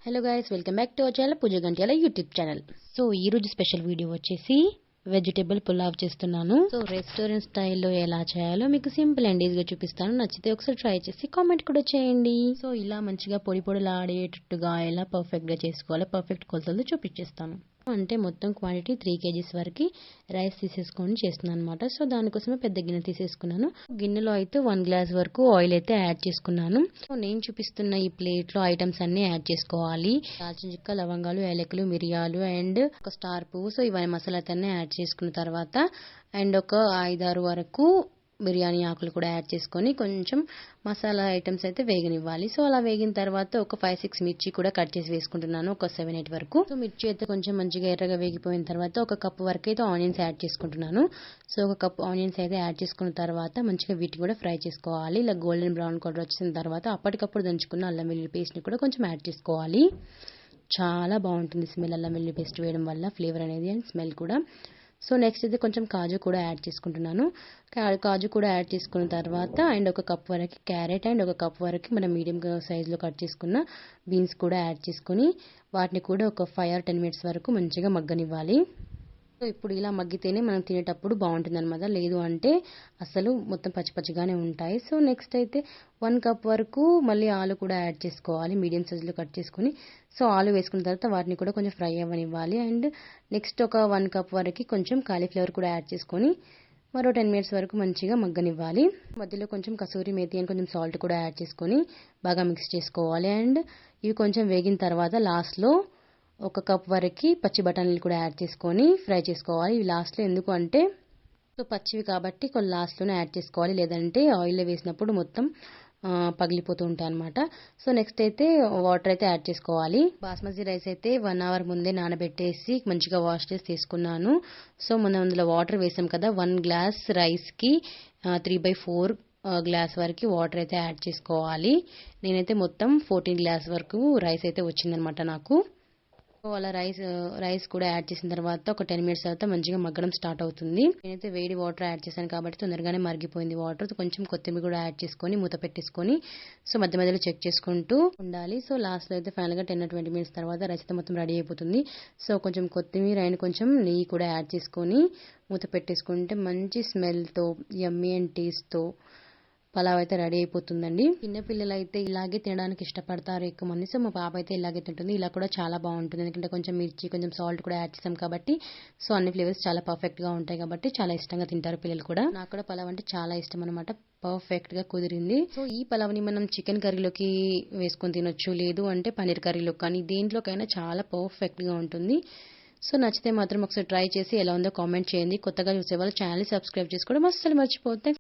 Hello guys, welcome back to our channel Pooja Gantyala YouTube channel. So ఈ రోజు special video వచ్చేసి vegetable pulao చేస్తున్నాను. So restaurant స్టైల్లో ఎలా చేయాలో మీకు సింపుల్ అండ్ ఈజీగా చూపిస్తాను. నచ్చితే ఒకసారి ట్రై చేసి కామెంట్ కూడా చేయండి. సో ఇలా మంచిగా పొడి పొడిలాడేటట్టుగా ఎలా పర్ఫెక్ట్ గా చేసుకోవాలో పర్ఫెక్ట్ కొలతలతో చూపించేస్తాను. అంటే మొత్తం క్వాంటిటీ 3 kgs వరకు రైస్ తీసేసుకొని చేస్తున్నాను అనమాట. సో దానికోసమే పెద్ద గిన్నె తీసేసుకున్నాను. గిన్నెలో అయితే 1 గ్లాస్ వరకు ఆయిల్ అయితే యాడ్ చేసుకున్నాను. సో నేను చూపిస్తున్న ఈ ప్లేట్ లో ఐటమ్స్ అన్ని యాడ్ చేసుకోవాలి. దాల్చిన చెక్క, లవంగాలు, యాలకులు, మిరియాలు అండ్ ఒక స్టార్ పువ్వు. సో ఇవన్నీ మసాలా అయితే యాడ్ చేసుకున్న తర్వాత అండ్ ఒక 5-6 వరకు బిర్యానీ ఆకులు కూడా యాడ్ చేసుకొని కొంచెం మసాలా ఐటమ్స్ అయితే వేగనివ్వాలి. సో అలా వేగిన తర్వాత ఒక 5-6 మిర్చి కూడా కట్ చేసి వేసుకుంటున్నాను, ఒక 7-8 వరకు. సో మిర్చి అయితే కొంచెం మంచిగా ఎర్రగా వేగిపోయిన తర్వాత ఒక కప్ వరకు అయితే ఆనియన్స్ యాడ్ చేసుకుంటున్నాను. సో ఒక కప్ ఆనియన్స్ అయితే యాడ్ చేసుకున్న తర్వాత మంచిగా వీటిని కూడా ఫ్రై చేసుకోవాలి. ఇలా గోల్డెన్ బ్రౌన్ కలర్ వచ్చిన తర్వాత అప్పటికప్పుడు దంచుకున్న అల్లం వెల్లుల్లి పేస్ట్ని కూడా కొంచెం యాడ్ చేసుకోవాలి. చాలా బాగుంటుంది స్మెల్ అల్లం వెల్లుల్లి పేస్ట్ వేయడం వల్ల, ఫ్లేవర్ అనేది అండ్ స్మెల్ కూడా. సో నెక్స్ట్ అయితే కొంచెం కాజు కూడా యాడ్ చేసుకుంటున్నాను. కాజు కూడా యాడ్ చేసుకున్న తర్వాత అండ్ ఒక కప్ వరకు క్యారెట్ అండ్ ఒక కప్ వరకు మనం మీడియం సైజులో కట్ చేసుకున్న బీన్స్ కూడా యాడ్ చేసుకొని వాటిని కూడా ఒక 5 or 10 minutes వరకు మంచిగా మగ్గనివ్వాలి. సో ఇప్పుడు ఇలా మగ్గితేనే మనం తినేటప్పుడు బాగుంటుంది అనమాట. లేదు అంటే అసలు మొత్తం పచ్చి పచ్చిగానే ఉంటాయి. సో నెక్స్ట్ అయితే 1 కప్ వరకు మళ్ళీ ఆలు కూడా యాడ్ చేసుకోవాలి, మీడియం సైజులో కట్ చేసుకుని. సో ఆలు వేసుకున్న తర్వాత వాటిని కూడా కొంచెం ఫ్రై అవ్వనివ్వాలి. అండ్ నెక్స్ట్ ఒక 1 కప్ వరకు కొంచెం కాలీఫ్లవర్ కూడా యాడ్ చేసుకొని మరో 10 minutes వరకు మంచిగా మగ్గనివ్వాలి. మధ్యలో కొంచెం కసూరి మేతి అని కొంచెం సాల్ట్ కూడా యాడ్ చేసుకొని బాగా మిక్స్ చేసుకోవాలి. అండ్ ఇవి కొంచెం వేగిన తర్వాత లాస్ట్లో ఒక కప్ వరకు పచ్చి బఠానీలు కూడా యాడ్ చేసుకొని ఫ్రై చేసుకోవాలి. ఇవి లాస్ట్లో ఎందుకు అంటే సో పచ్చివి కాబట్టి కొన్ని లాస్ట్లోనే యాడ్ చేసుకోవాలి, లేదంటే ఆయిల్లో వేసినప్పుడు మొత్తం పగిలిపోతూ ఉంటాయి అనమాట. సో నెక్స్ట్ అయితే వాటర్ అయితే యాడ్ చేసుకోవాలి. బాస్మతి రైస్ అయితే 1 hour ముందే నానబెట్టేసి మంచిగా వాష్ చేసి తీసుకున్నాను. సో మనం అందులో వాటర్ వేసాం కదా, 1 గ్లాస్ రైస్కి 3/4 గ్లాస్ వరకు వాటర్ అయితే యాడ్ చేసుకోవాలి. నేనైతే మొత్తం 14 గ్లాస్ వరకు రైస్ అయితే వచ్చిందనమాట నాకు. సో అలా రైస్ కూడా యాడ్ చేసిన తర్వాత ఒక 10 minutes తర్వాత మంచిగా మగ్గడం స్టార్ట్ అవుతుంది. నేనైతే వేడి వాటర్ యాడ్ చేశాను కాబట్టి తొందరగానే మరిగిపోయింది వాటర్. కొంచెం కొత్తిమీర కూడా యాడ్ చేసుకొని మూత పెట్టేసుకొని సో మధ్య మధ్యలో చెక్ చేసుకుంటూ ఉండాలి. సో లాస్ట్లో అయితే ఫైనల్గా 10 or 20 minutes తర్వాత రైస్ అయితే మొత్తం రెడీ అయిపోతుంది. సో కొంచెం కొత్తిమీర అండ్ కొంచెం నెయ్యి కూడా యాడ్ చేసుకొని మూత పెట్టేసుకుంటే మంచి స్మెల్తో యమ్మీ అండ్ టేస్ట్తో పలావ్ అయితే రెడీ అయిపోతుందండి. చిన్న పిల్లలు అయితే ఇలాగే తినడానికి ఇష్టపడతారు ఎక్కువ మంది. సో మా పాప అయితే ఇలాగే తింటుంది. ఇలా కూడా చాలా బాగుంటుంది, ఎందుకంటే కొంచెం మిర్చి కొంచెం సాల్ట్ కూడా యాడ్ చేసాం కాబట్టి. సో అన్ని ఫ్లేవర్స్ చాలా పర్ఫెక్ట్ గా ఉంటాయి కాబట్టి చాలా ఇష్టంగా తింటారు పిల్లలు కూడా. నాకు కూడా పలావ్ అంటే చాలా ఇష్టం అనమాట. పర్ఫెక్ట్ గా కుదిరింది. సో ఈ పలావ్ని మనం చికెన్ కర్రీలోకి వేసుకొని తినొచ్చు, లేదు అంటే పన్నీర్ కర్రీలో కానీ దేంట్లోకైనా చాలా పర్ఫెక్ట్ గా ఉంటుంది. సో నచ్చితే మాత్రం ఒకసారి ట్రై చేసి ఎలా ఉందో కామెంట్ చేయండి. కొత్తగా చూసే వాళ్ళు ఛానల్ సబ్స్క్రైబ్ చేసుకోవడం అస్సలు మర్చిపోతే.